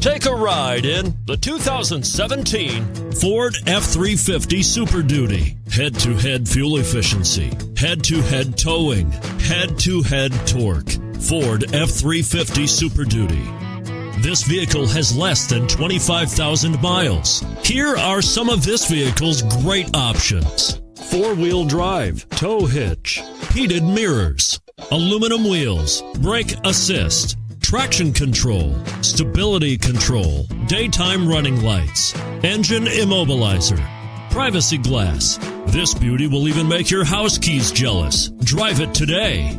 Take a ride in the 2017 Ford F-350 Super Duty. Head-to-head fuel efficiency, head-to-head towing, head-to-head torque. Ford F-350 Super Duty. This vehicle has less than 25,000 miles. Here are some of this vehicle's great options: four-wheel drive, tow hitch, heated mirrors, aluminum wheels, brake assist, traction control, stability control, daytime running lights, engine immobilizer, privacy glass. This beauty will even make your house keys jealous. Drive it today.